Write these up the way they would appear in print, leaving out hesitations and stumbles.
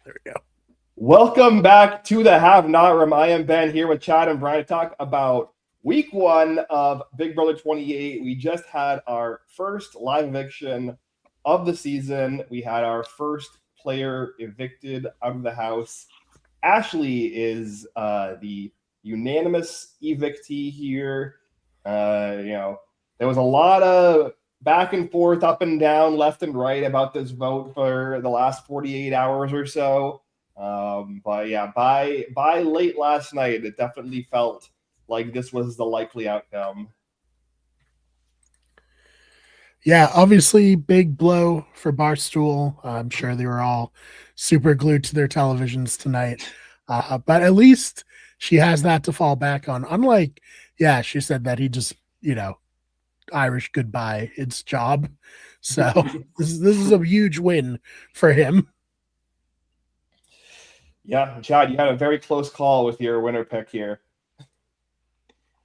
There we go. Welcome back to the Have Not Room. I am Ben here with Chad and Brian to talk about week one of Big Brother 28. We just had our first live eviction of the season. We had our first player evicted out of the house. Ashley is the unanimous evictee here. There was a lot of back and forth, up and down, left and right about this vote for the last 48 hours or so. But yeah, by late last night, it definitely felt like this was the likely outcome. Yeah, obviously, big blow for Barstool. I'm sure they were all super glued to their televisions tonight. But at least she has that to fall back on. Unlike, yeah, she said that he just, Irish goodbye its job. So this is a huge win for him. Yeah, Chad, you had a very close call with your winner pick here.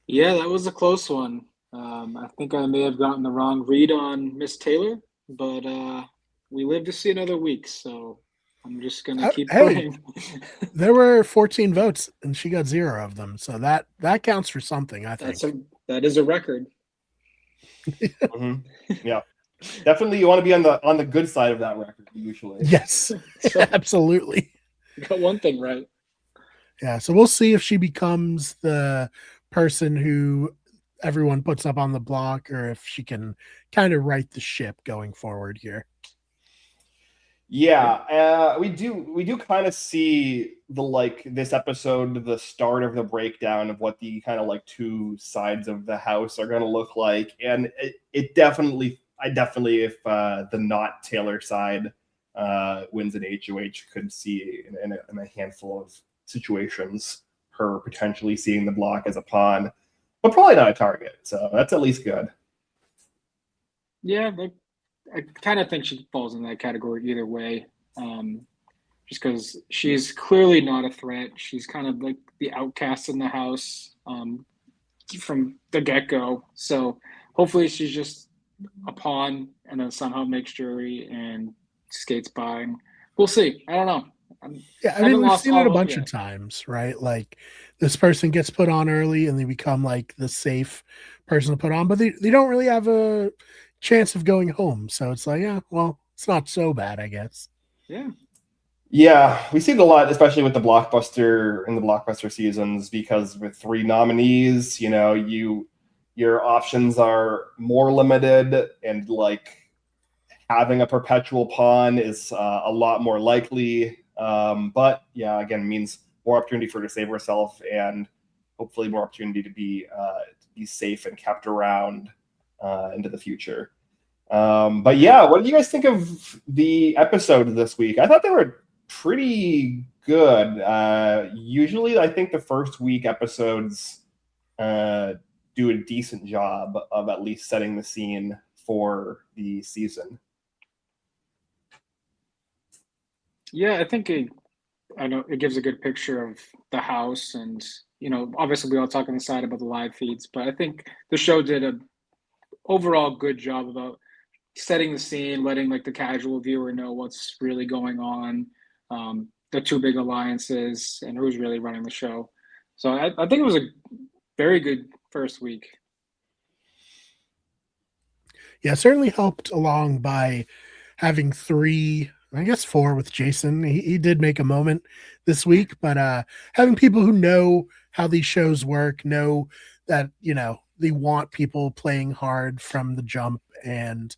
Yeah, that was a close one. I think I may have gotten the wrong read on Miss Taylor, but we live to see another week, so I'm just gonna keep Hey, praying. there were 14 votes and she got zero of them. So that counts for something, I That's think. a that is a record. Mm-hmm. Yeah, definitely. You want to be on the good side of that record usually. Yes, So absolutely. got one thing right. Yeah, so we'll see if she becomes the person who everyone puts up on the block or if she can kind of right the ship going forward here. Yeah, we do kind of see the this episode, the start of the breakdown of what the kind of like two sides of the house are going to look like, and it definitely, I definitely, if the not Taylor side wins an HOH, could see in a handful of situations her potentially seeing the block as a pawn, but probably not a target. So that's at least good. Yeah, I kind of think she falls in that category either way. Just because she's clearly not a threat. She's kind of like the outcast in the house from the get go. So hopefully she's just a pawn and then somehow makes jury and skates by. And we'll see. I don't know. Yeah, I I mean, haven't we've lost seen it all a hope bunch of yet. times, right? Like this person gets put on early and they become like the safe person to put on, but they don't really have a chance of going home. So it's like, yeah, well, it's not so bad, I guess. Yeah. Yeah, we see it a lot, especially with the blockbuster in the blockbuster seasons, because with three nominees, your options are more limited, and like having a perpetual pawn is a lot more likely. But yeah, again, means more opportunity for her to save herself, and hopefully more opportunity to be safe and kept around into the future. But yeah, what did you guys think of the episode this week? I thought they were pretty good. Usually, I think the first week episodes uh, do a decent job of at least setting the scene for the season. Yeah, I know it gives a good picture of the house and obviously we all talk on the side about the live feeds, but I think the show did a overall good job about setting the scene, letting like the casual viewer know what's really going on, the two big alliances, and who's really running the show. So I think it was a very good first week. Yeah, it certainly helped along by having three, I guess four with Jason. He did make a moment this week, but having people who know how these shows work, know that, they want people playing hard from the jump. And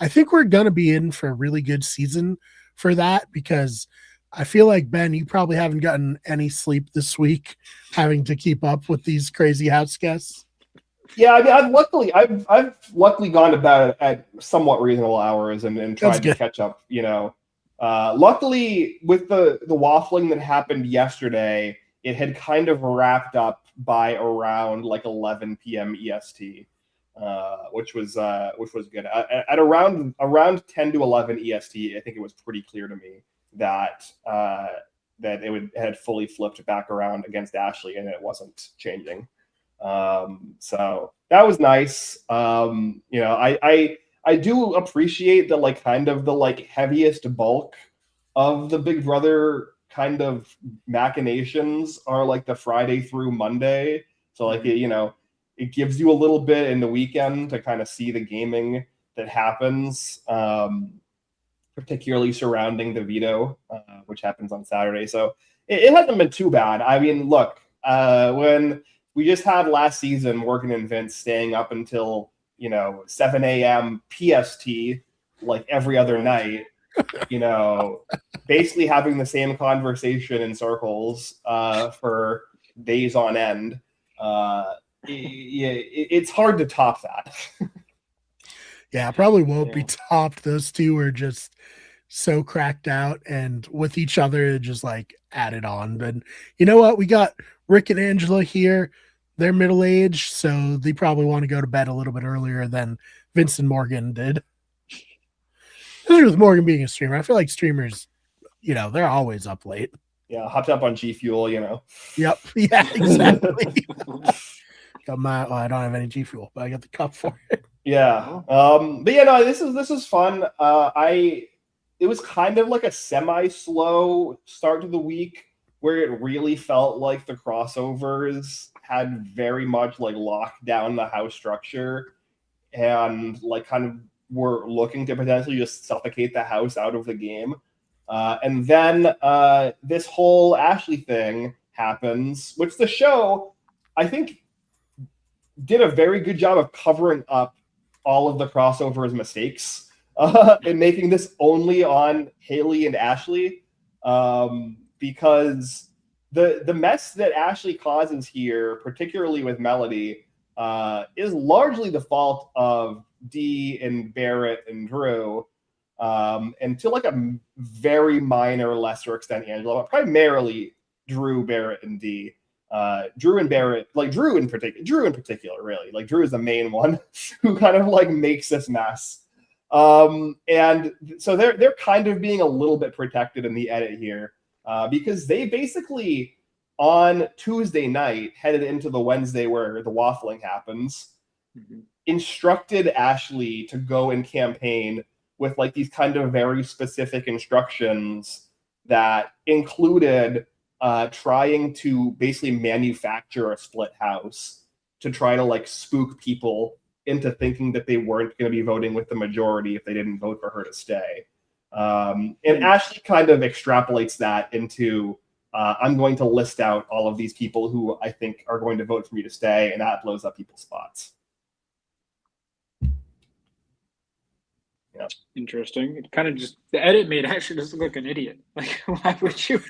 I think we're going to be in for a really good season for that because I feel like, Ben, you probably haven't gotten any sleep this week having to keep up with these crazy house guests. Yeah, I mean, I've luckily gone to bed at somewhat reasonable hours and That's tried to good. catch up. Luckily with the waffling that happened yesterday, it had kind of wrapped up by around like 11 p.m. EST, which was good. At around 10 to 11 EST, I think it was pretty clear to me that it had fully flipped back around against Ashley and it wasn't changing. So that was nice. I do appreciate the like kind of the like heaviest bulk of the Big Brother kind of machinations are like the Friday through Monday. So like it gives you a little bit in the weekend to kind of see the gaming that happens, particularly surrounding the veto, which happens on Saturday. So it hasn't been too bad. I mean, look, when we just had last season, Morgan and Vince staying up until 7 a.m. PST like every other night, basically having the same conversation in circles for days on end. It's hard to top that. Yeah, probably won't be topped. Those two are just so cracked out, and with each other, just like added on. But you know what? We got Rick and Angela here. They're middle aged, so they probably want to go to bed a little bit earlier than Vince and Morgan did. Especially with Morgan being a streamer. I feel like streamers, they're always up late. Yeah, hopped up on G Fuel, Yep. Yeah, exactly. I don't have any G Fuel, but I got the cup for it. Yeah. But yeah, no, this is fun. It was kind of like a semi-slow start to the week where it really felt like the crossovers had very much like locked down the house structure and like kind of were looking to potentially just suffocate the house out of the game. And then this whole Ashley thing happens, which the show, I think, did a very good job of covering up all of the crossovers mistakes and making this only on Haley and Ashley, because the mess that Ashley causes here, particularly with Melody, is largely the fault of Dee and Barrett and Drew, and to like a very minor, lesser extent, Angela, but primarily Drew, Barrett, and Dee. Drew and Barrett, like Drew in particular, really. Like Drew is the main one who kind of like makes this mess. And so they're kind of being a little bit protected in the edit here, because they basically on Tuesday night headed into the Wednesday where the waffling happens, instructed Ashley to go and campaign with like these kind of very specific instructions that included trying to basically manufacture a split house to try to like spook people into thinking that they weren't going to be voting with the majority if they didn't vote for her to stay. And Ashley kind of extrapolates that into I'm going to list out all of these people who I think are going to vote for me to stay, and that blows up people's spots. Yeah. Interesting. It kind of just the edit made Ashley just look like an idiot. Like, why would you?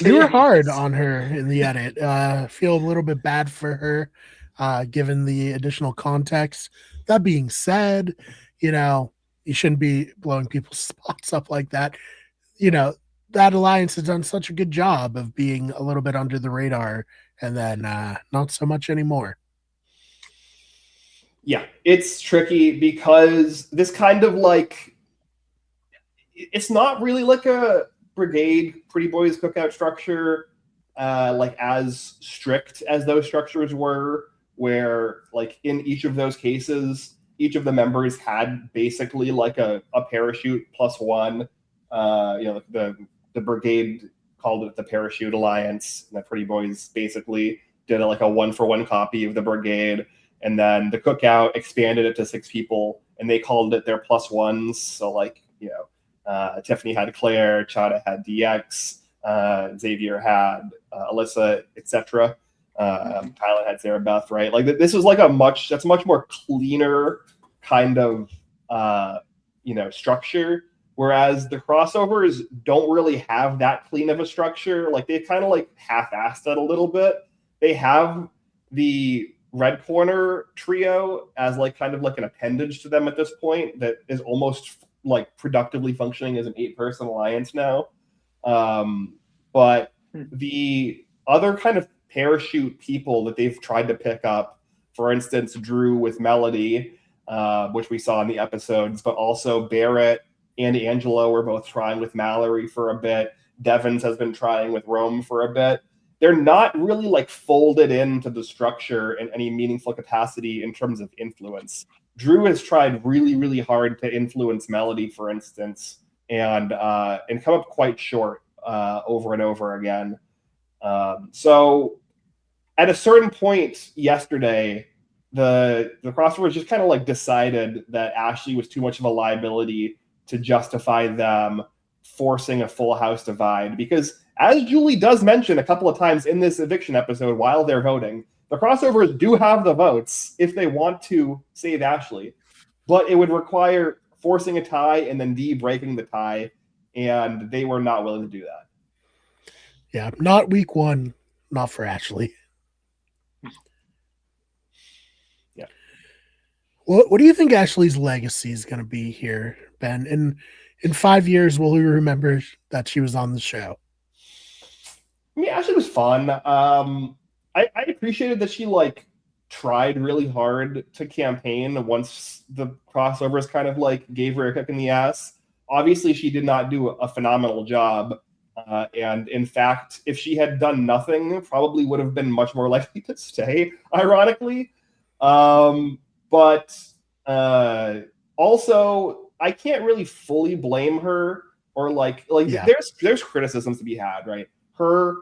You were hard on her in the edit. Feel a little bit bad for her, given the additional context. That being said, you shouldn't be blowing people's spots up like that. That alliance has done such a good job of being a little bit under the radar, and then not so much anymore. Yeah, it's tricky because this kind of like, it's not really like a brigade Pretty Boys cookout structure, like as strict as those structures were, where like in each of those cases, each of the members had basically like a parachute plus one. The brigade called it the Parachute Alliance, and the Pretty Boys basically did like a 1-for-1 copy of the brigade. And then the cookout expanded it to 6 people, and they called it their plus ones. So like, Tiffany had Claire, Chada had DX, Xavier had Alyssa, etc. Kylan had Sarah Beth, right? Like this was like that's a much more cleaner kind of, structure. Whereas the crossovers don't really have that clean of a structure. Like they kind of like half-assed it a little bit. They have the Red Corner trio as like kind of like an appendage to them at this point that is almost like productively functioning as an 8-person alliance now. But the other kind of parachute people that they've tried to pick up, for instance, Drew with Melody, which we saw in the episodes, but also Barrett and Angelo were both trying with Mallory for a bit. Devins has been trying with Rome for a bit. They're not really like folded into the structure in any meaningful capacity in terms of influence. Drew has tried really, really hard to influence Melody, for instance, and come up quite short over and over again. So at a certain point yesterday, the crossovers just kind of like decided that Ashley was too much of a liability to justify them forcing a full house divide, because as Julie does mention a couple of times in this eviction episode while they're voting, the crossovers do have the votes if they want to save Ashley, but it would require forcing a tie and then Dee breaking the tie, and they were not willing to do that. Yeah, not week one, not for Ashley. Yeah. What do you think Ashley's legacy is going to be here, Ben? In 5 years, will we remember that she was on the show? I mean, Ashley was fun. I appreciated that she like tried really hard to campaign once the crossovers kind of like gave her a kick in the ass. Obviously, she did not do a phenomenal job. And in fact, if she had done nothing, probably would have been much more likely to stay, ironically. But also, I can't really fully blame her, or Yeah. there's criticisms to be had, right? Her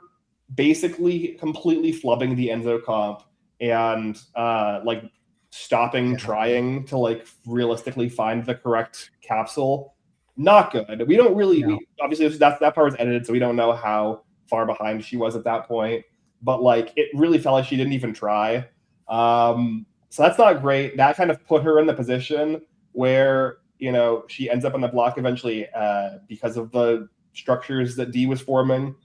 basically completely flubbing the Enzo comp and like stopping trying to like realistically find the correct capsule. Not good. We don't really obviously that part was edited, so we don't know how far behind she was at that point. But like it really felt like she didn't even try. So that's not great. That kind of put her in the position where, you know, she ends up on the block eventually because of the structures that Dee was forming.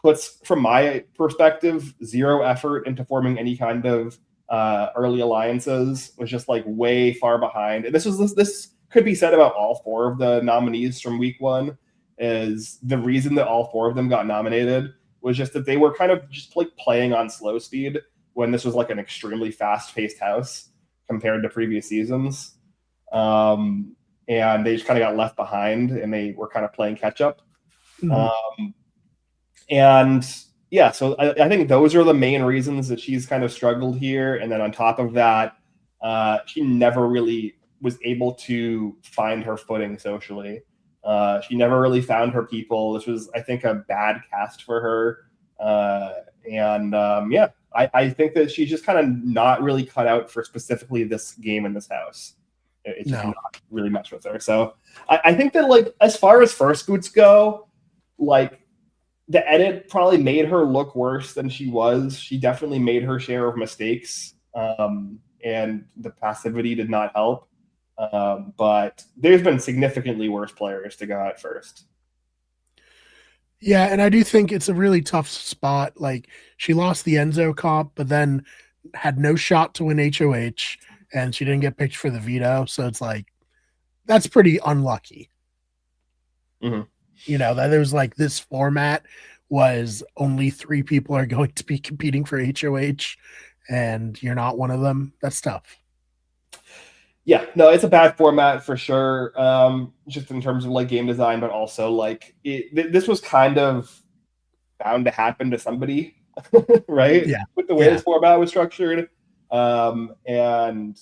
Puts, from my perspective, zero effort into forming any kind of early alliances. Was just like way far behind. And this could be said about all four of the nominees from week one. Is the reason that all four of them got nominated was just that they were kind of just like playing on slow speed when this was like an extremely fast-paced house compared to previous seasons. And they just kind of got left behind, and they were kind of playing catch up. Mm-hmm. And yeah, so I think those are the main reasons that she's kind of struggled here. And then on top of that, she never really was able to find her footing socially. She never really found her people. This was, I think, a bad cast for her. Yeah, I think that she's just kind of not really cut out for specifically this game in this house. It's just not really meshed with her. So I think that, like, as far as first boots go, like, the edit probably made her look worse than she was. She definitely made her share of mistakes, and the passivity did not help. But there's been significantly worse players to go out first. Yeah, and I do think it's a really tough spot. Like, she lost the Enzo comp, but then had no shot to win HOH, and she didn't get picked for the veto. So it's like, that's pretty unlucky. Mm-hmm. You know, that there's like this format was only 3 people are going to be competing for HOH, and you're not one of them. That's tough. Yeah, no, it's a bad format for sure. Just in terms of like game design, but also like this was kind of bound to happen to somebody, right? Yeah, with the way this format was structured. And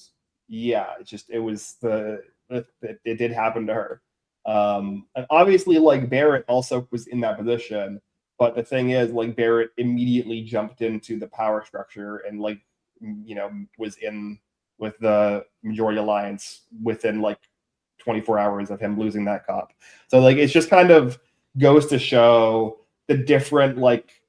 yeah, it did happen to her. And obviously, like, Barrett also was in that position, but the thing is, like, Barrett immediately jumped into the power structure and, like, you know, was in with the majority alliance within like 24 hours of him losing that comp. So like it's just kind of goes to show the different like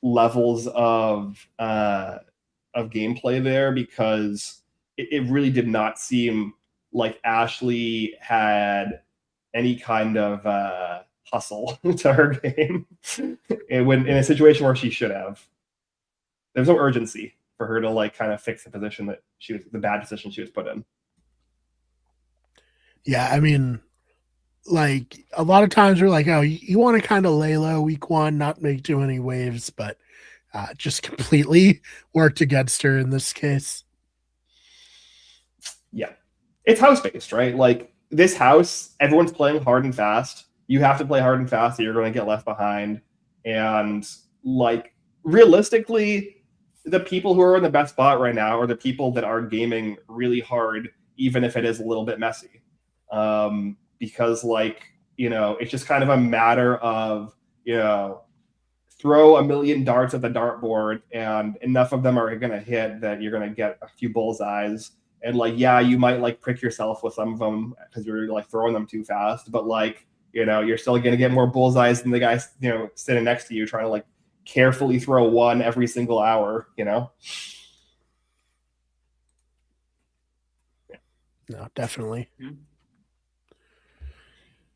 levels of gameplay there, because it really did not seem like Ashley had any kind of hustle to her game when in a situation where she should have. There's no urgency for her to like kind of fix the position that the bad position she was put in. Yeah, I mean, like a lot of times we're like, oh, you want to kind of lay low week one, not make too many waves, but just completely worked against her in this case. Yeah, it's house based, right? Like this house, everyone's playing hard and fast. You have to play hard and fast, or you're going to get left behind. And like realistically, the people who are in the best spot right now are the people that are gaming really hard, even if it is a little bit messy. Because like it's just kind of a matter of, throw a million darts at the dartboard and enough of them are going to hit that you're going to get a few bullseyes. And like, yeah, you might like prick yourself with some of them because you're like throwing them too fast, but like, you're still going to get more bullseyes than the guy, sitting next to you trying to like carefully throw one every single hour, No, definitely. Yeah.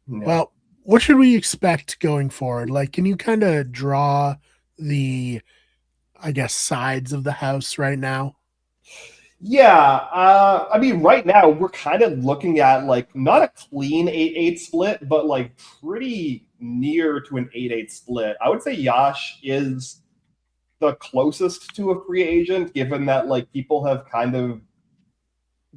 Well, what should we expect going forward? Like, can you kind of draw the, I guess, sides of the house right now? Yeah, I mean, right now we're kind of looking at like not a clean 8-8 split, but like pretty near to an 8-8 split. I would say Yash is the closest to a free agent, given that like people have kind of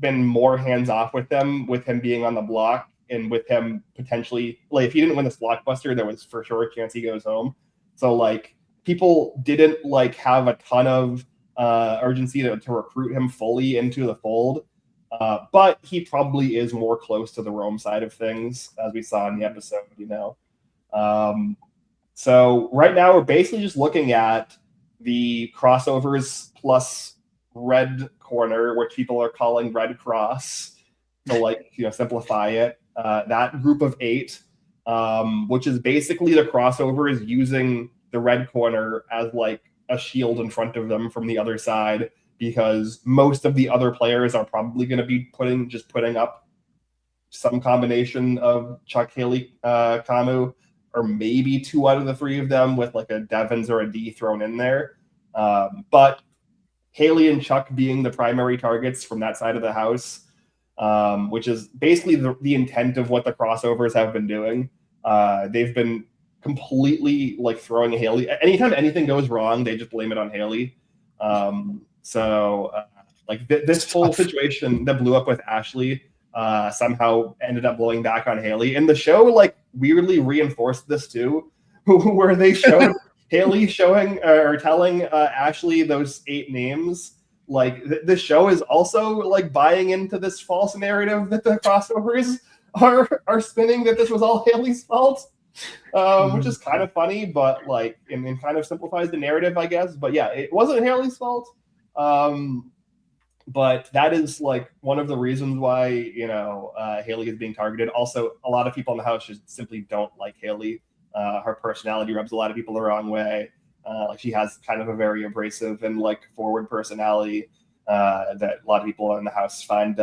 been more hands off with him being on the block, and with him potentially, like, if he didn't win this blockbuster, there was for sure a chance he goes home. So like people didn't like have a ton of urgency to recruit him fully into the fold. But he probably is more close to the Rome side of things, as we saw in the episode, So right now we're basically just looking at the crossovers plus red corner, which people are calling Red Cross, to like, simplify it. That group of 8, which is basically the crossovers using the red corner as like a shield in front of them from the other side, because most of the other players are probably going to be putting up some combination of Chuck, Haley, Kamu, or maybe 2 out of the 3 of them with like a Devins or a D thrown in there. But Haley and Chuck being the primary targets from that side of the house, which is basically the intent of what the crossovers have been doing. They've been completely like throwing Haley. Anytime anything goes wrong, they just blame it on Haley. This whole situation that blew up with Ashley somehow ended up blowing back on Haley. And the show like weirdly reinforced this too, where they showed Haley showing or telling Ashley those 8 names. Like the show is also like buying into this false narrative that the crossovers are spinning that this was all Haley's fault. Which is kind of funny, but like, and kind of simplifies the narrative, I guess. But yeah, it wasn't Haley's fault. But that is like one of the reasons why, Haley is being targeted. Also, a lot of people in the house just simply don't like Haley. Her personality rubs a lot of people the wrong way. Like she has kind of a very abrasive and like forward personality that a lot of people in the house find,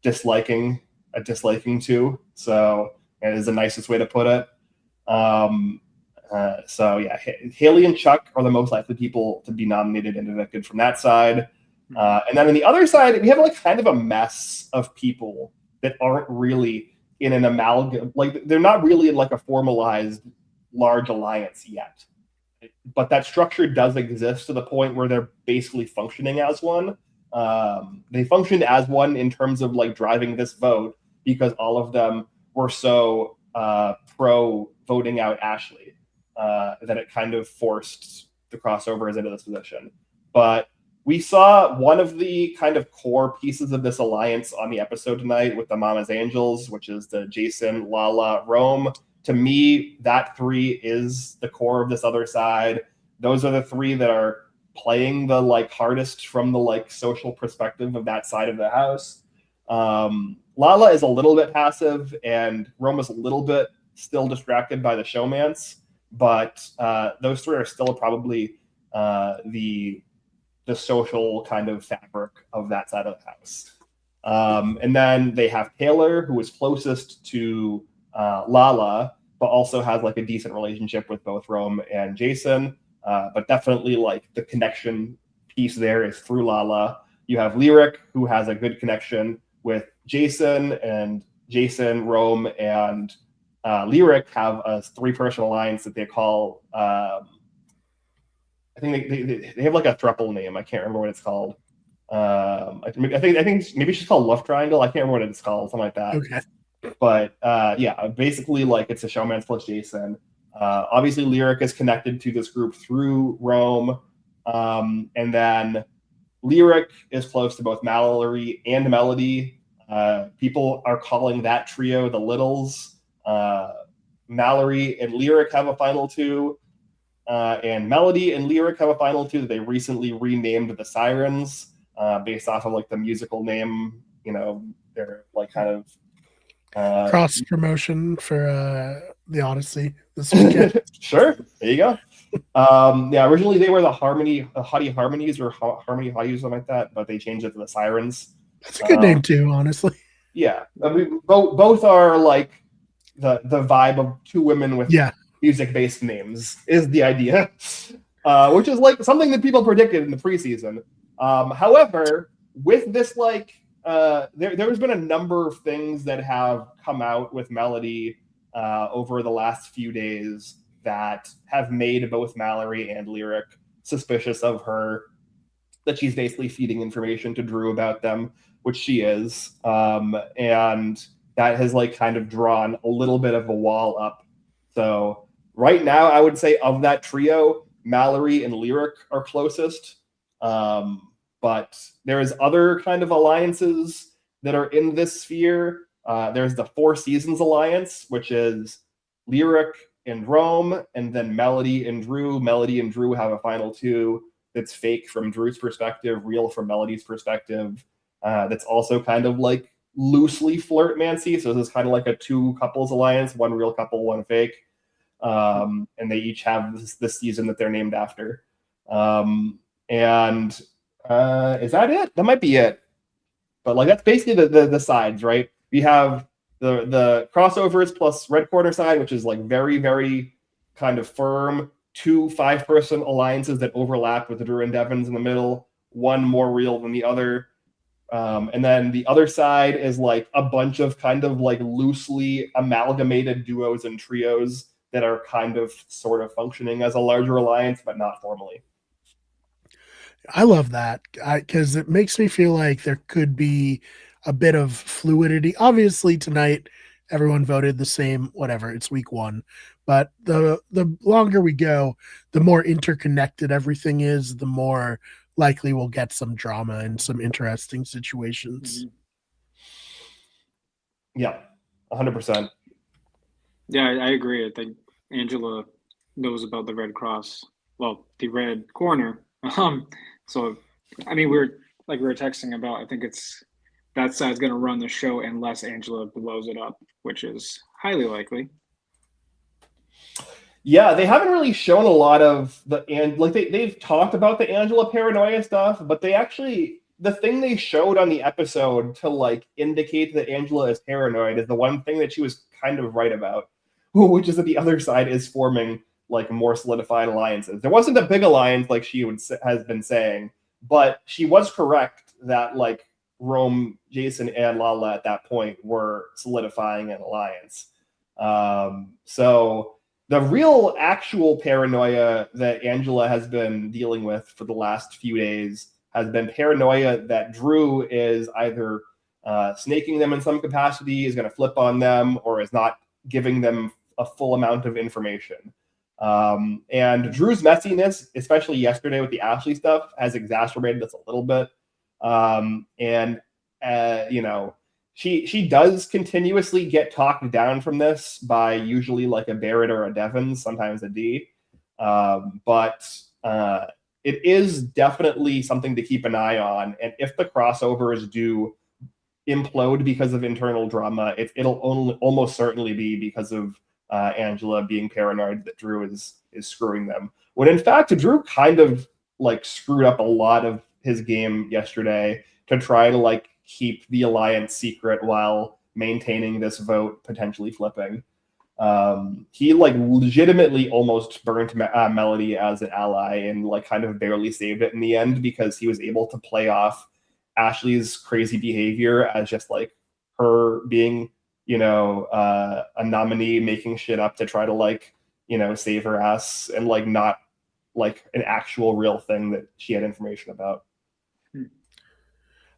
disliking to. So it is the nicest way to put it. So yeah, Haley and Chuck are the most likely people to be nominated and evicted from that side. And then on the other side, we have like kind of a mess of people that aren't really in an amalgam. Like they're not really in like a formalized large alliance yet. But that structure does exist to the point where they're basically functioning as one. They functioned as one in terms of like driving this vote because all of them were so pro voting out Ashley that it kind of forced the crossovers into this position. But we saw one of the kind of core pieces of this alliance on the episode tonight with the Mama's Angels, which is the Jason, Lala, Rome. To me, that 3 is the core of this other side. Those are the 3 that are playing the like hardest from the like social perspective of that side of the house. Lala is a little bit passive, and Rome is a little bit still distracted by the showmance, but those 3 are still probably the social kind of fabric of that side of the house. And then they have Taylor, who is closest to Lala, but also has like a decent relationship with both Rome and Jason. But definitely like the connection piece there is through Lala. You have Lyric, who has a good connection with Jason, and Jason, Rome, and Lyric have a 3-person alliance that they call. I think they have like a throuple name. I can't remember what it's called. I think maybe she's called Love Triangle. I can't remember what it's called, something like that. Okay. But yeah, basically like it's a showman plus Jason. Obviously, Lyric is connected to this group through Rome, and then Lyric is close to both Mallory and Melody. People are calling that trio the Littles. Mallory and Lyric have a final two. And Melody and Lyric have a final two that they recently renamed the Sirens, based off of like the musical name. You know, they're like kind of cross promotion for the Odyssey this weekend. Sure, there you go. Yeah, originally they were the Haughty Harmonies or Harmony Haughties, something like that, but they changed it to the Sirens. That's a good name too, honestly. Yeah, I mean, both are like the vibe of two women with music-based names is the idea, which is like something that people predicted in the preseason. However, with this, like, there's been a number of things that have come out with Melody over the last few days that have made both Mallory and Lyric suspicious of her, that she's basically feeding information to Drew about them, which she is. And that has like kind of drawn a little bit of a wall up. So right now, I would say of that trio, Mallory and Lyric are closest. But there's other kind of alliances that are in this sphere. There's the Four Seasons Alliance, which is Lyric and Rome, and then Melody and Drew. Melody and Drew have a final two that's fake from Drew's perspective, real from Melody's perspective. That's also kind of like loosely flirt-mancy. So this is kind of like a two couples alliance, one real couple, one fake. And they each have this season that they're named after. And is that it? That might be it. But like that's basically the sides, right? We have the crossovers plus Red Corner side, which is like very, very kind of firm. 2 5-person alliances that overlap with the Drew and Devons in the middle, one more real than the other. And then the other side is like a bunch of kind of like loosely amalgamated duos and trios that are kind of sort of functioning as a larger alliance, but not formally. I love that because it makes me feel like there could be a bit of fluidity. Obviously, tonight everyone voted the same. Whatever, it's week 1, but the longer we go, the more interconnected everything is. The more likely we'll get some drama and some interesting situations. Yeah, 100%. Yeah, I agree. I think Angela knows about the Red Cross. Well, the Red Corner. So, I mean, we were texting about, I think it's that side's going to run the show unless Angela blows it up, which is highly likely. Yeah, they haven't really shown a lot of they've talked about the Angela paranoia stuff, but the thing they showed on the episode to like indicate that Angela is paranoid is the one thing that she was kind of right about, which is that the other side is forming like more solidified alliances. There wasn't a big alliance like she has been saying, but she was correct that like Rome, Jason, and Lala at that point were solidifying an alliance. So the real actual paranoia that Angela has been dealing with for the last few days has been paranoia that Drew is either snaking them in some capacity, is going to flip on them, or is not giving them a full amount of information. And Drew's messiness, especially yesterday with the Ashley stuff, has exacerbated this a little bit. You know, she does continuously get talked down from this by usually like a Barrett or a Devons, sometimes a D. But it is definitely something to keep an eye on. And if the crossovers do implode because of internal drama, it'll almost certainly be because of Angela being paranoid that Drew is screwing them. When in fact, Drew kind of like screwed up a lot of his game yesterday to try to like keep the alliance secret while maintaining this vote potentially flipping. He like legitimately almost burnt Melody as an ally and like kind of barely saved it in the end because he was able to play off Ashley's crazy behavior as just like her being, you know, a nominee making shit up to try to like, you know, save her ass and like not like an actual real thing that she had information about.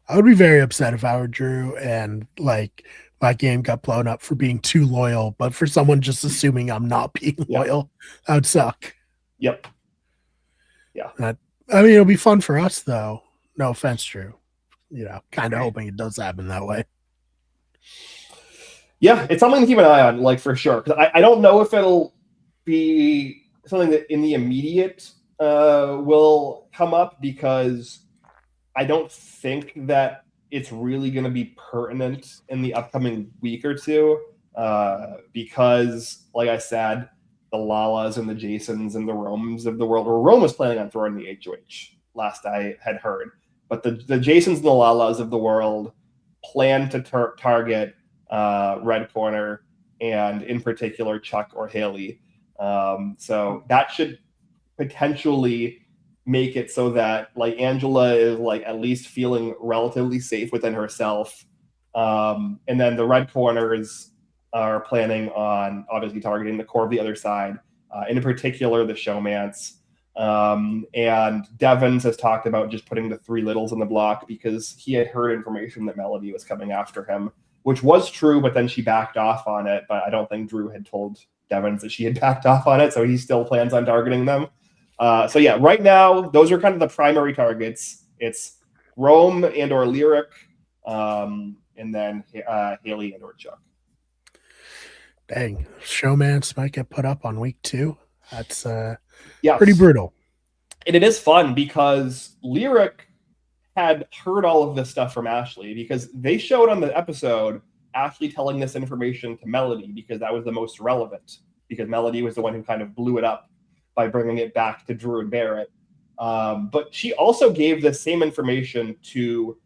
I would be very upset if I were Drew and like my game got blown up for being too loyal, but for someone just assuming I'm not being loyal, that would suck. Yep. Yeah. I mean, it'll be fun for us though. No offense, Drew. You know, kind of hoping it does happen that way. Yeah, it's something to keep an eye on, like for sure. Because I don't know if it'll be something that in the immediate will come up, because I don't think that it's really going to be pertinent in the upcoming week or two. Because, like I said, the Lalas and the Jasons and the Romes of the world, or Rome was planning on throwing the HOH, last I had heard. But the Jasons and the Lalas of the world plan to target Red Corner, and in particular Chuck or Haley. So that should potentially make it so that like Angela is like at least feeling relatively safe within herself. And then the Red Corners are planning on obviously targeting the core of the other side, in particular the Showmance. And Devins has talked about just putting the three littles in the block because he had heard information that Melody was coming after him, which was true, but then she backed off on it. But I don't think Drew had told Devins that she had backed off on it, so he still plans on targeting them. So yeah, right now, those are kind of the primary targets. It's Rome and or Lyric, and then Haley and or Chuck. Dang, Showmance might get put up on week 2. That's Yes. pretty brutal. And it is fun because Lyric had heard all of this stuff from Ashley, because they showed on the episode Ashley telling this information to Melody because that was the most relevant, because Melody was the one who kind of blew it up by bringing it back to Drew and Barrett. But she also gave the same information to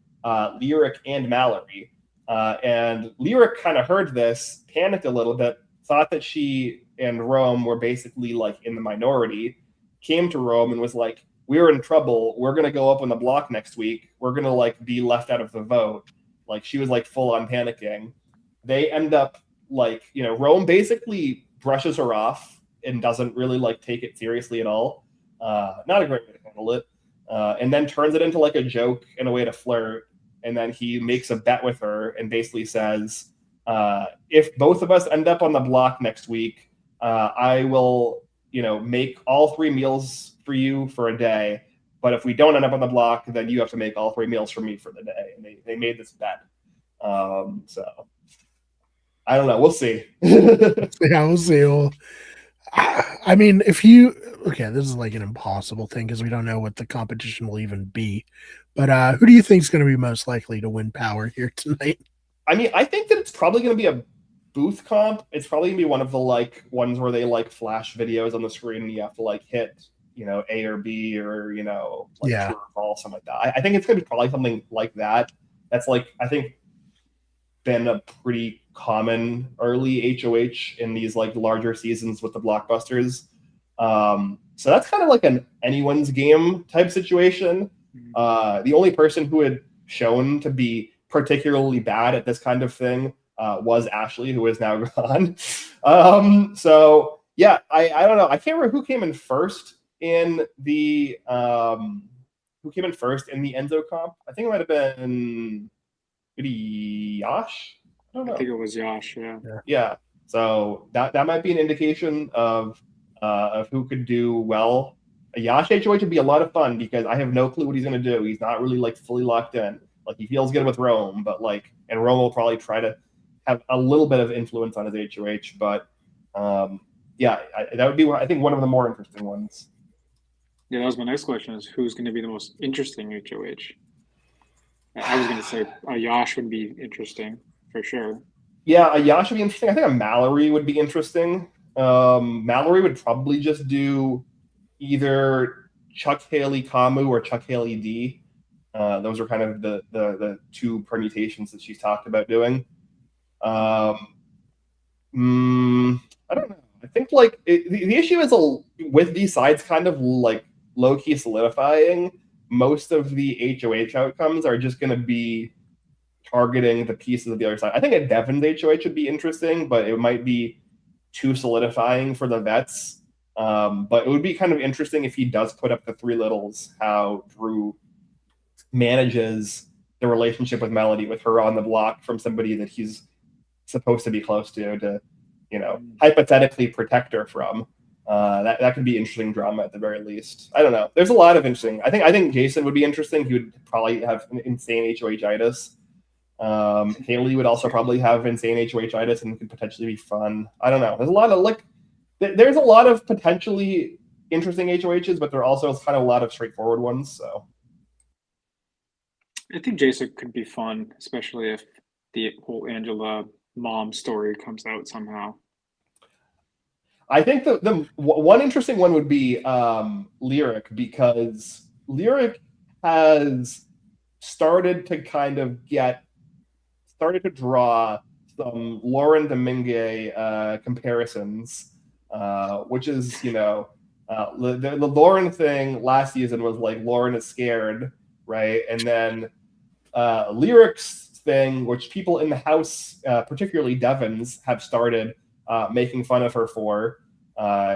Lyric and Mallory. And Lyric kind of heard this, panicked a little bit, thought that she and Rome were basically like in the minority, came to Rome and was like, we're in trouble. We're going to go up on the block next week. We're going to like be left out of the vote. Like she was like full on panicking. They end up like, you know, Rome basically brushes her off and doesn't really like take it seriously at all. Not a great way to handle it. And then turns it into like a joke and a way to flirt. And then he makes a bet with her and basically says, if both of us end up on the block next week, I will, you know, make all 3 meals for you for a day. But if we don't end up on the block, then you have to make all 3 meals for me for the day. And they made this bet. So I don't know. We'll see. Yeah, we'll see. Well, I mean, this is like an impossible thing because we don't know what the competition will even be. But who do you think is going to be most likely to win power here tonight? I mean, I think that it's probably going to be a booth comp. It's probably going to be one of the like ones where they like flash videos on the screen and you have to like hit, you know, A or B or, you know, like true or false, something like that. I think it's going to be probably something like that. That's like, I think, been a pretty common early HOH in these like larger seasons with the blockbusters. So that's kind of like an anyone's game type situation. The only person who had shown to be particularly bad at this kind of thing was Ashley, who is now gone. So yeah, I don't know. I can't remember who came in first in the Enzo comp. I think it might have been maybe Yash. I don't know. I think it was Yash. Yeah. So that might be an indication of who could do well. A Yash HOH would be a lot of fun because I have no clue what he's going to do. He's not really like fully locked in. Like he feels good with Rome, but like, and Rome will probably try to have a little bit of influence on his HOH. But yeah, that would be, I think, one of the more interesting ones. Yeah, that was my next question: is who's going to be the most interesting HOH? I was going to say a Yash would be interesting for sure. Yeah, a Yash would be interesting. I think a Mallory would be interesting. Mallory would probably just do either Chuck Haley Kamu or Chuck Haley D. Those are kind of the 2 permutations that she's talked about doing. I don't know. I think like the issue is with these sides kind of like low-key solidifying, most of the HOH outcomes are just going to be targeting the pieces of the other side. I think a Devon's HOH would be interesting, but it might be too solidifying for the vets. But it would be kind of interesting if he does put up the 3 littles, how Drew manages the relationship with Melody, with her on the block from somebody that he's supposed to be close to, you know, hypothetically protect her from. That could be interesting drama at the very least. I don't know. There's a lot of interesting. I think Jason would be interesting. He would probably have an insane HOH-itis. Haley would also probably have insane HOH-itis and could potentially be fun. I don't know. There's a lot of potentially interesting HOHs, but there are also kind of a lot of straightforward ones. So I think Jason could be fun, especially if the whole Angela mom story comes out somehow. I think the one interesting one would be Lyric, because Lyric has started to draw some Lauren Domingue comparisons, which is, the Lauren thing last season was like Lauren is scared, right? And then Lyric's thing, which people in the house, particularly Devons, have started making fun of her for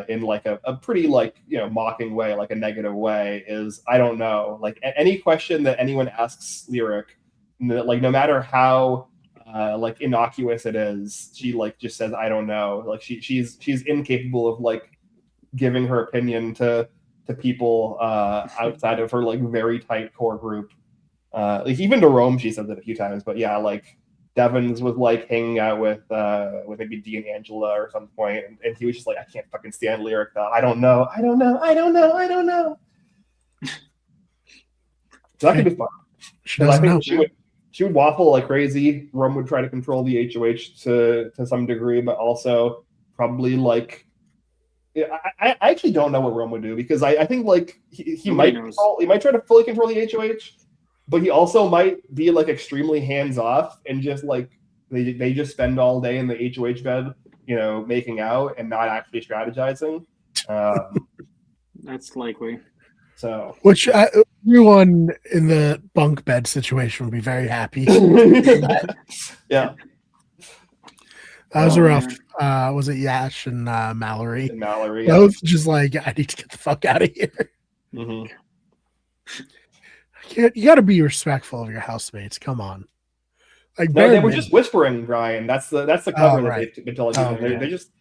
in like a pretty mocking way, like a negative way, is I don't know. Like any question that anyone asks Lyric, like no matter how innocuous it is, she just says I don't know. Like she's incapable of giving her opinion to people outside of her very tight core group. Even to Rome she says it a few times, but yeah, Devons was hanging out with maybe Dee and Angela or some point, and he was just like, I can't fucking stand Lyric. I don't know. So that could be fun. She doesn't know. She would waffle like crazy. Rome would try to control the HOH to some degree, but also probably I actually don't know what Rome would do, because I think he might try to fully control the HOH. But he also might be extremely hands off and just they just spend all day in the HOH bed, making out and not actually strategizing. That's likely. So, which everyone in the bunk bed situation would be very happy. Yeah, that was a rough. Was it Yash and Mallory? Mallory, both just I need to get the fuck out of here. Mm-hmm. You got to be respectful of your housemates. Come on. No, they were just whispering, Brian. That's the cover that they've been telling you. They just,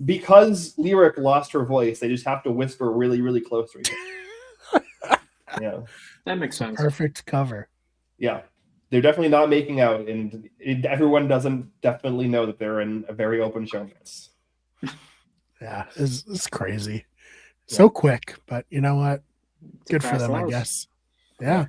because Lyric lost her voice, they just have to whisper really, really close to each other. Yeah, that makes sense. Perfect cover. Yeah, they're definitely not making out, and everyone doesn't definitely know that they're in a very open showmance. Yeah, it's crazy. So quick, but you know what? Good for them, I guess. Yeah.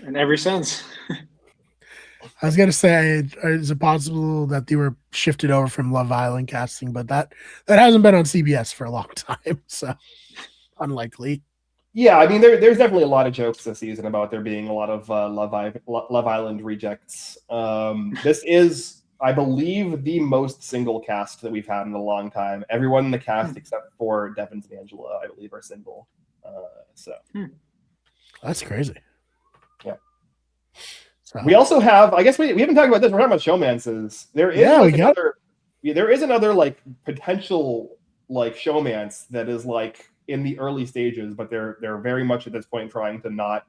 In every sense. I was going to say, is it possible that they were shifted over from Love Island casting, but that hasn't been on CBS for a long time, so unlikely. Yeah, I mean, there's definitely a lot of jokes this season about there being a lot of Love Island rejects. This is, I believe, the most single cast that we've had in a long time. Everyone in the cast except for Devons and Angela, I believe, are single. That's crazy. Yeah. So. We also have, I guess we haven't talked about this. We're talking about showmances. There is another potential showmance that is in the early stages, but they're very much at this point trying to not.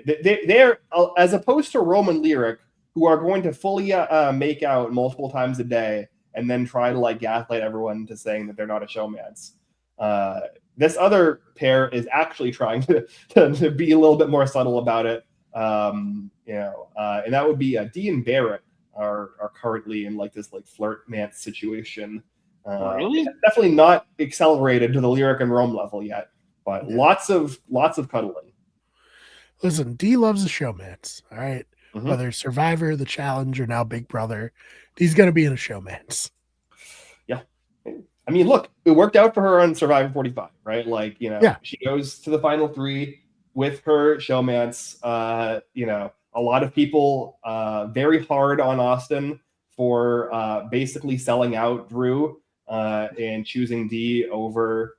They're as opposed to Rome and Lyric, who are going to fully make out multiple times a day and then try to gaslight everyone to saying that they're not a showmance. This other pair is actually trying to be a little bit more subtle about it, and that would be Dee and Barrett are currently in this flirt-mance situation. Really? Definitely not accelerated to the Lyric and Rome level yet, but lots of cuddling. Listen, Dee loves a showmance. All right, whether Survivor, The Challenge, or now Big Brother, Dee's gonna be in a showmance. Yeah. I mean, look, it worked out for her on Survivor 45, right? She goes to the final 3 with her showmance. A lot of people very hard on Austin for basically selling out Drew and choosing Dee over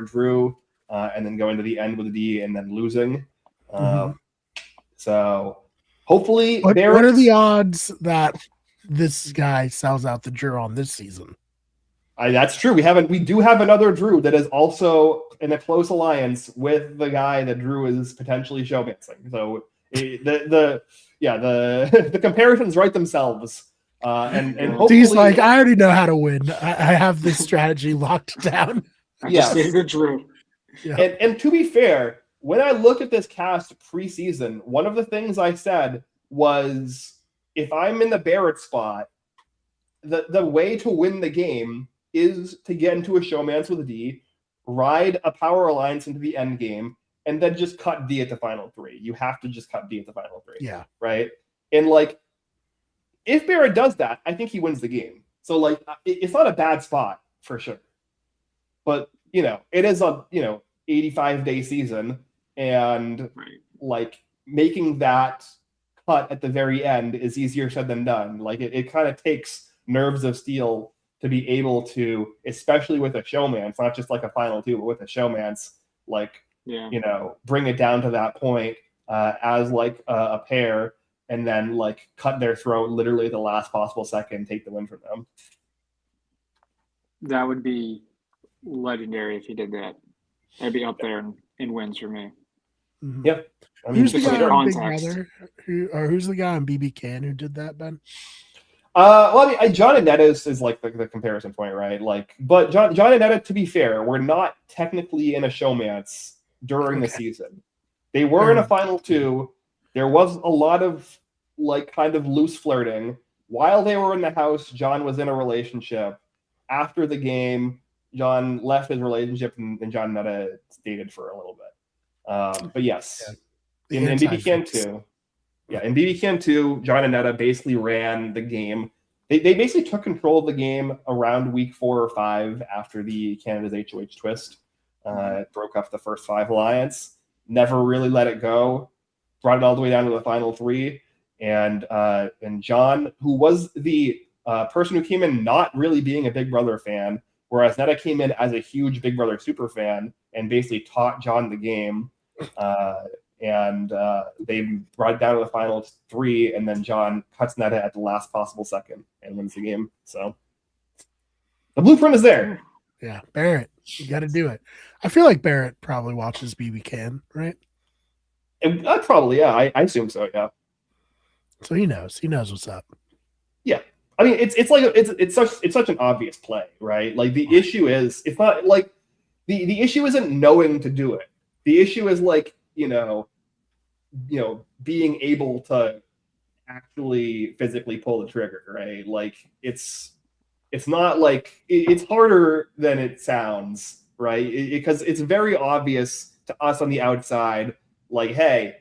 Drew, and then going to the end with Dee and then losing. So hopefully, what are the odds that this guy sells out the Drew on this season? That's true. We do have another Drew that is also in a close alliance with the guy that Drew is potentially showmancing. So the comparisons write themselves. And hopefully, Dee's I already know how to win. I have this strategy locked down. The Drew. Yeah. And to be fair, when I looked at this cast preseason, one of the things I said was if I'm in the Barrett spot, the way to win the game is to get into a showmance with a D, ride a power alliance into the end game, and then just cut D at the final 3. You have to just cut D at the final 3. Yeah. Right? And like, if Barrett does that, I think he wins the game. So like, it's not a bad spot for sure. But, it is a, 85-day season, and like making that cut at the very end is easier said than done. Like it kind of takes nerves of steel to be able to, especially with a showmance, not just like a final 2, but with a showmance, like, bring it down to that point as like a pair, and then like cut their throat literally the last possible second, take the win from them. That would be legendary if he did that. That'd be up there in wins for me. Mm-hmm. Yeah. I mean, who's the guy on Big context. Brother? Who's the guy on BB Can who did that, Ben? Well, I mean, John and Netta is like the comparison point, right? Like, but John and Netta, to be fair, were not technically in a showmance during the season. They were in a final 2. There was a lot of like kind of loose flirting while they were in the house. John was in a relationship. After the game, John left his relationship, and John and Netta dated for a little bit. But yes, in BB Can 2. Yeah, in BB Can 2, John and Netta basically ran the game. They basically took control of the game around week 4 or 5 after the Canada's HOH twist. It broke up the first 5 alliance. Never really let it go. Brought it all the way down to the final 3. And John, who was the person who came in not really being a Big Brother fan, whereas Netta came in as a huge Big Brother super fan and basically taught John the game. And they brought it down to the final 3, and then John cuts Netta at the last possible second and wins the game. So the blueprint is there. Yeah, Barrett, you got to do it. I feel like Barrett probably watches BB Can, right? And probably, yeah. I assume so, yeah. So he knows what's up. Yeah, I mean, it's such an obvious play, right? Like the issue is, it's not like the issue isn't knowing to do it. The issue is like, being able to actually physically pull the trigger, right? Like it's not like it's harder than it sounds, right? Because it's very obvious to us on the outside, like, hey,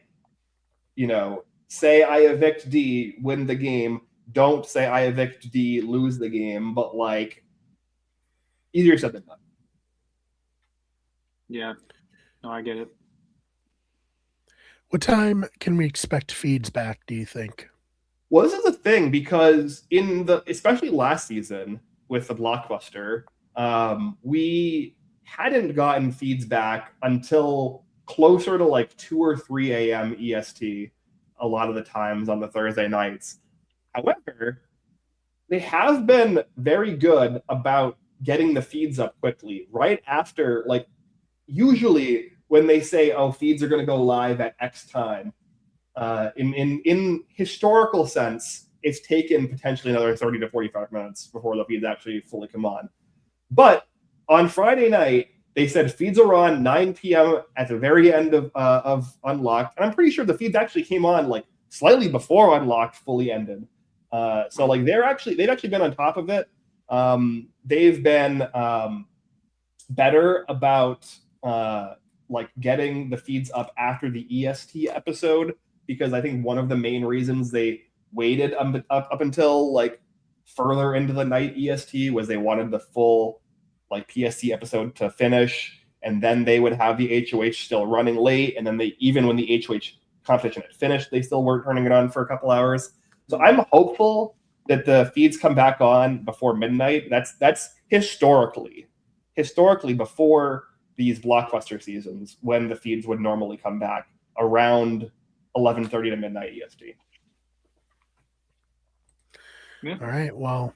say I evict D, win the game. Don't say I evict D, lose the game. But like, easier said than done. Yeah, no, I get it. What time can we expect feeds back, do you think? Well, this is the thing, because especially last season with the Blockbuster, we hadn't gotten feeds back until closer to like 2 or 3 a.m. EST a lot of the times on the Thursday nights. However, they have been very good about getting the feeds up quickly right after, like, usually when they say, oh, feeds are going to go live at X time, in historical sense, it's taken potentially another 30 to 45 minutes before the feeds actually fully come on. But on Friday night, they said feeds are on 9 p.m. at the very end of Unlocked. And I'm pretty sure the feeds actually came on like slightly before Unlocked fully ended. So like they've actually been on top of it. They've been better about like getting the feeds up after the EST episode, because I think one of the main reasons they waited up until like further into the night EST was they wanted the full like PST episode to finish, and then they would have the HOH still running late, and then even when the HOH competition had finished, they still weren't turning it on for a couple hours. So I'm hopeful that the feeds come back on before midnight. That's historically before these Blockbuster seasons, when the feeds would normally come back around 11:30 to midnight EST. Yeah. All right. Well,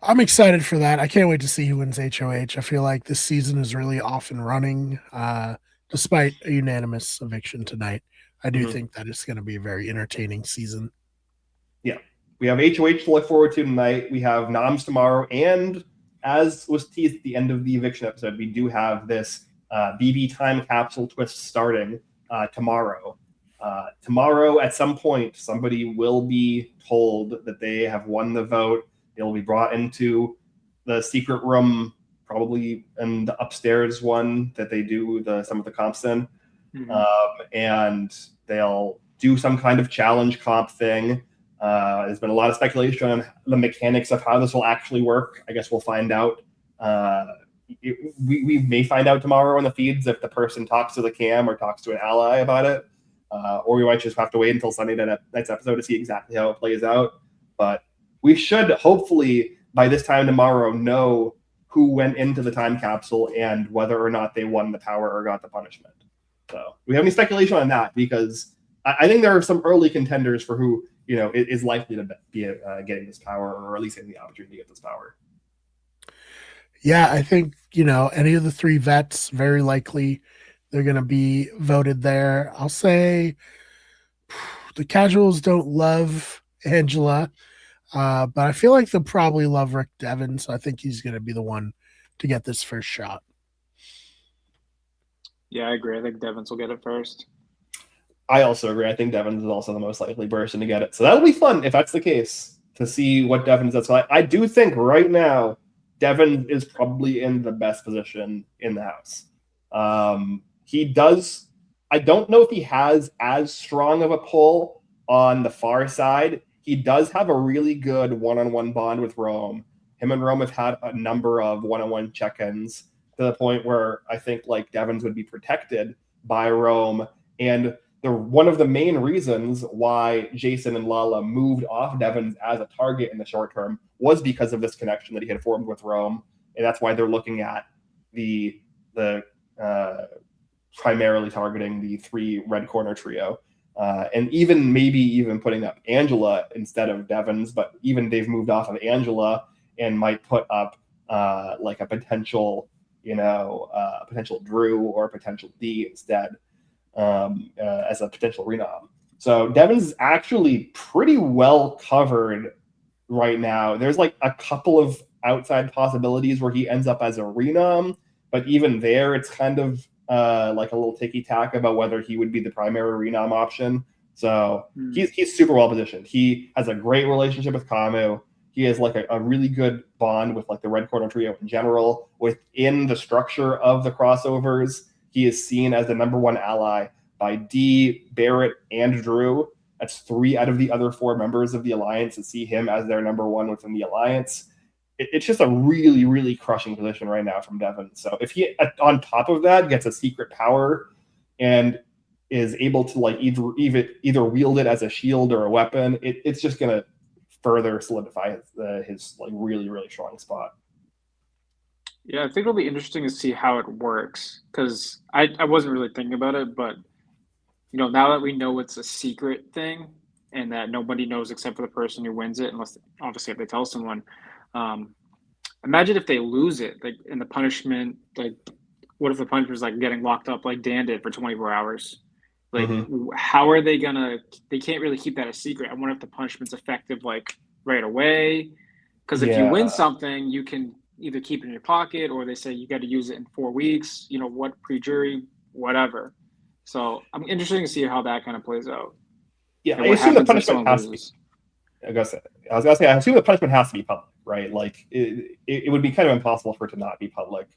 I'm excited for that. I can't wait to see who wins HOH. I feel like this season is really off and running, despite a unanimous eviction tonight. I do think that it's going to be a very entertaining season. Yeah. We have HOH to look forward to tonight. We have noms tomorrow. And as was teased at the end of the eviction episode, we do have this BB time capsule twist starting tomorrow. Tomorrow, at some point, somebody will be told that they have won the vote. They'll be brought into the secret room, probably in the upstairs one that they do some of the comps in. And they'll do some kind of challenge comp thing. There's been a lot of speculation on the mechanics of how this will actually work. I guess we'll find out. We may find out tomorrow in the feeds if the person talks to the cam or talks to an ally about it. Or we might just have to wait until Sunday night's episode to see exactly how it plays out. But we should hopefully by this time tomorrow know who went into the time capsule and whether or not they won the power or got the punishment. So we have any speculation on that, because I think there are some early contenders for who is likely to be getting this power, or at least getting the opportunity to get this power. Yeah, I think any of the three vets, very likely they're going to be voted there. I'll say the casuals don't love Angela, but I feel like they'll probably love Rick Devens. So I think he's going to be the one to get this first shot. Yeah, I agree. I think Devens will get it first. I also agree. I think Devens is also the most likely person to get it. So that'll be fun if that's the case, to see what Devens does. So I do think right now Devens is probably in the best position in the house. He does. I don't know if he has as strong of a pull on the far side. He does have a really good one-on-one bond with Rome. Him and Rome have had a number of one-on-one check-ins to the point where I think like Devens would be protected by Rome. And one of the main reasons why Jason and Lala moved off Devens as a target in the short term was because of this connection that he had formed with Rome. And that's why they're looking at the primarily targeting the 3 red corner trio. And maybe even putting up Angela instead of Devens, but even they've moved off of Angela and might put up like a potential, potential Drew or potential D instead as a potential renom. So Devens is actually pretty well covered right now. There's like a couple of outside possibilities where he ends up as a renom, but even there, it's kind of like a little ticky-tack about whether he would be the primary renom option. So he's super well positioned. He has a great relationship with Camus. He has like a really good bond with like the Red Corner Trio in general. Within the structure of the crossovers, he is seen as the number one ally by D, Barrett, and Drew. That's 3 out of the other 4 members of the Alliance that see him as their number one within the Alliance. It's just a really, really crushing position right now from Devin. So if he, on top of that, gets a secret power and is able to like either wield it as a shield or a weapon, it's just going to further solidify his like really, really strong spot. Yeah, I think it'll be interesting to see how it works, because I wasn't really thinking about it, but now that we know it's a secret thing and that nobody knows except for the person who wins it, unless obviously if they tell someone. Imagine if they lose it, like in the punishment, like what if the punishment is like getting locked up like Dan did for 24 hours? Like how are they they can't really keep that a secret. I wonder if the punishment's effective like right away. Because if you win something, you can either keep it in your pocket or they say you got to use it in 4 weeks, what pre-jury, whatever. So I'm interested to see how that kind of plays out. Yeah, I assume the punishment has to be. I was gonna say, I assume the punishment has to be public, right? Like it would be kind of impossible for it to not be public.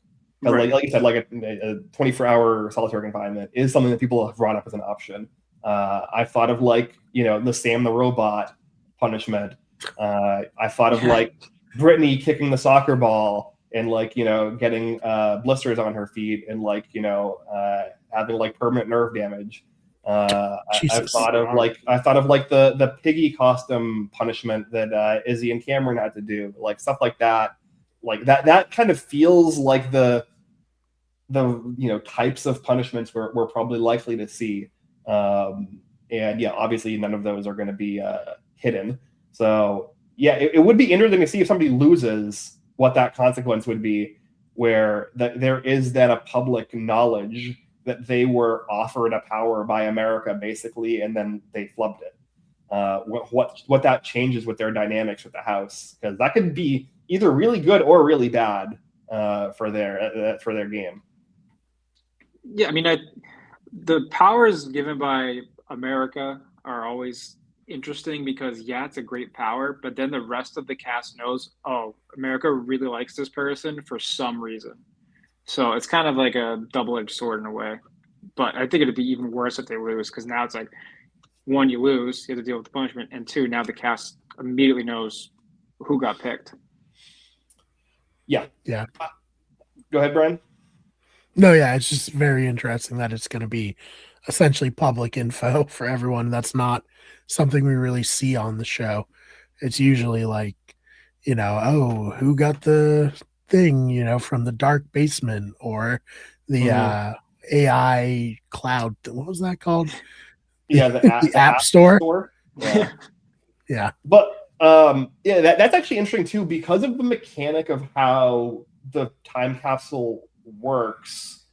Because Right. like you said, like a 24-hour solitary confinement is something that people have brought up as an option. I've thought of like, the Sam the Robot punishment. I thought of like Brittany kicking the soccer ball and like, getting blisters on her feet and like, having like permanent nerve damage. I thought of like the piggy costume punishment that Izzy and Cameron had to do, like stuff like that. Like that kind of feels like the types of punishments we're probably likely to see. And yeah, obviously none of those are going to be hidden. So yeah, it would be interesting to see if somebody loses, what that consequence would be, where there is then a public knowledge that they were offered a power by America, basically, and then they flubbed it. What that changes with their dynamics with the House, because that could be either really good or really bad for their game. Yeah, I mean, the powers given by America are always interesting because yeah, it's a great power, but then the rest of the cast knows, oh, America really likes this person for some reason. So it's kind of like a double-edged sword in a way. But I think it'd be even worse if they lose because now it's like one, you lose, you have to deal with the punishment, and two, now the cast immediately knows who got picked. Yeah. Yeah. Go ahead, Brian. No, yeah, it's just very interesting that it's going to be essentially public info for everyone. That's not something we really see on the show. It's usually like, oh, who got the thing, from the dark basement or the AI cloud. What was that called? Yeah, the app store. Yeah. Yeah. But that's actually interesting too because of the mechanic of how the time capsule works.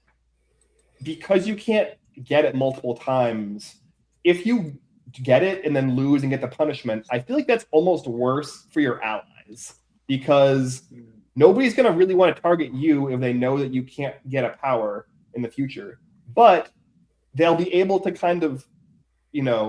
Because you can't get it multiple times, if you get it and then lose and get the punishment, I feel like that's almost worse for your allies because nobody's going to really want to target you if they know that you can't get a power in the future. But they'll be able to kind of,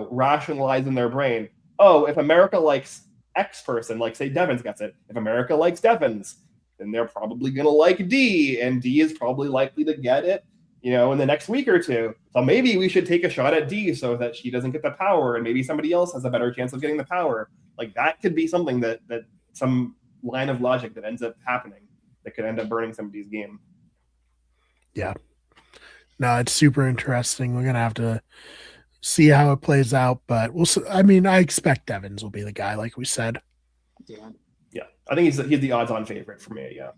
rationalize in their brain, oh, if America likes X person, like say Devins gets it, if America likes Devins, then they're probably going to like D, and D is probably likely to get it, in the next week or two. So maybe we should take a shot at D so that she doesn't get the power, and maybe somebody else has a better chance of getting the power. Like that could be something that some line of logic that ends up happening that could end up burning somebody's game. Yeah. No, it's super interesting. We're going to have to see how it plays out, but I expect Devins will be the guy, like we said. Yeah. Yeah. I think he's the odds-on favorite for me. Yeah.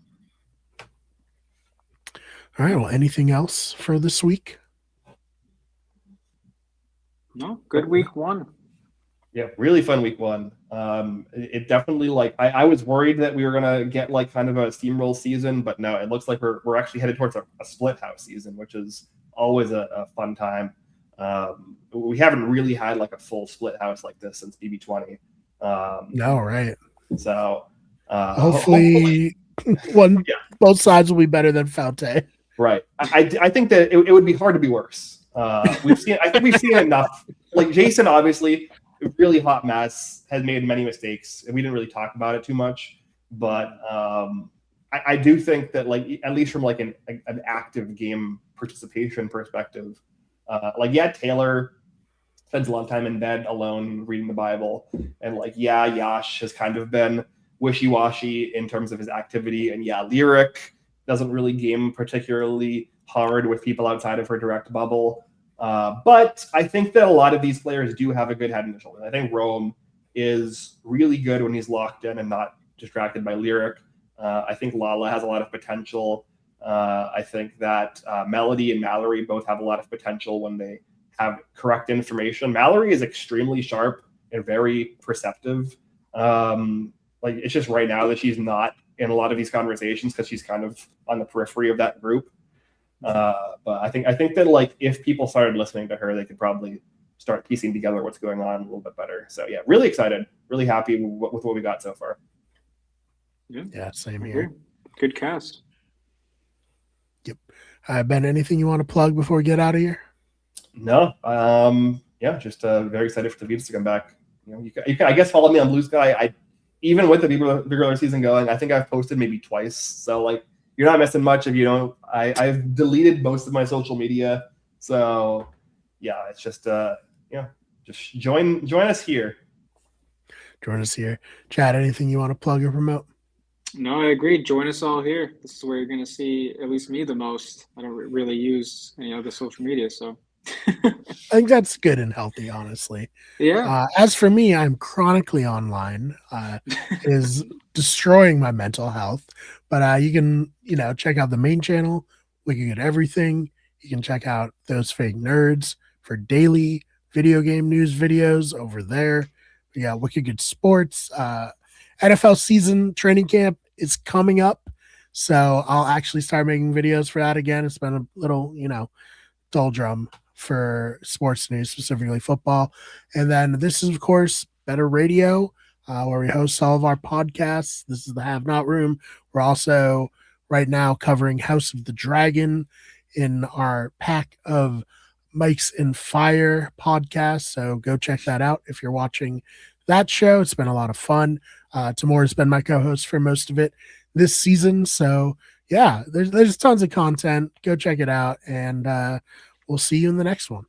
All right. Well, anything else for this week? No, good week one. Yeah, really fun week one. It definitely I was worried that we were gonna get like kind of a steamroll season, but no, it looks like we're actually headed towards a split house season, which is always a fun time. We haven't really had like a full split house like this since BB20. No, right. So hopefully both sides will be better than Faute. Right. I think that it would be hard to be worse. I think we've seen enough. Like Jason, obviously, really hot mess, has made many mistakes, and we didn't really talk about it too much. But I do think that, like, at least from like an active game participation perspective, Taylor spends a lot of time in bed alone reading the Bible, and Yash has kind of been wishy-washy in terms of his activity, and Lyric doesn't really game particularly hard with people outside of her direct bubble. But I think that a lot of these players do have a good head and shoulders. I think Rome is really good when he's locked in and not distracted by Lyric. I think Lala has a lot of potential. I think that Melody and Mallory both have a lot of potential when they have correct information. Mallory is extremely sharp and very perceptive. It's just right now that she's not in a lot of these conversations because she's kind of on the periphery of that group. But I think that like if people started listening to her, they could probably start piecing together what's going on a little bit better. So yeah, really excited, really happy with what we got so far. Yeah, same here. Good cast. Yep. Ben, anything you want to plug before we get out of here? No. Just very excited for the Vitas to come back. You can I guess follow me on Blue Sky. Even with the regular season going, I think I've posted maybe twice. So like you're not missing much if you don't. I've deleted most of my social media. So yeah, it's just just join us here. Join us here. Chad, anything you want to plug or promote? No, I agree. Join us all here. This is where you're going to see at least me the most. I don't really use any other social media, so. I think that's good and healthy, honestly. Yeah. As for me, I'm chronically online. Is destroying my mental health. But you can, check out the main channel. We can get everything. You can check out Those Fake Nerds for daily video game news videos over there. We got Wicked Good Sports. NFL season training camp is coming up. So I'll actually start making videos for that again. It's been a little, doldrum for sports news, specifically football. And then this is, of course, Better Radio, where we host all of our podcasts. This is the Have Not Room. We're also right now covering House of the Dragon in our pack of Mike's and Fire podcast. So go check that out if you're watching that show. It's been a lot of fun. Tamor has been my co-host for most of it this season. So yeah, there's tons of content. Go check it out, and we'll see you in the next one.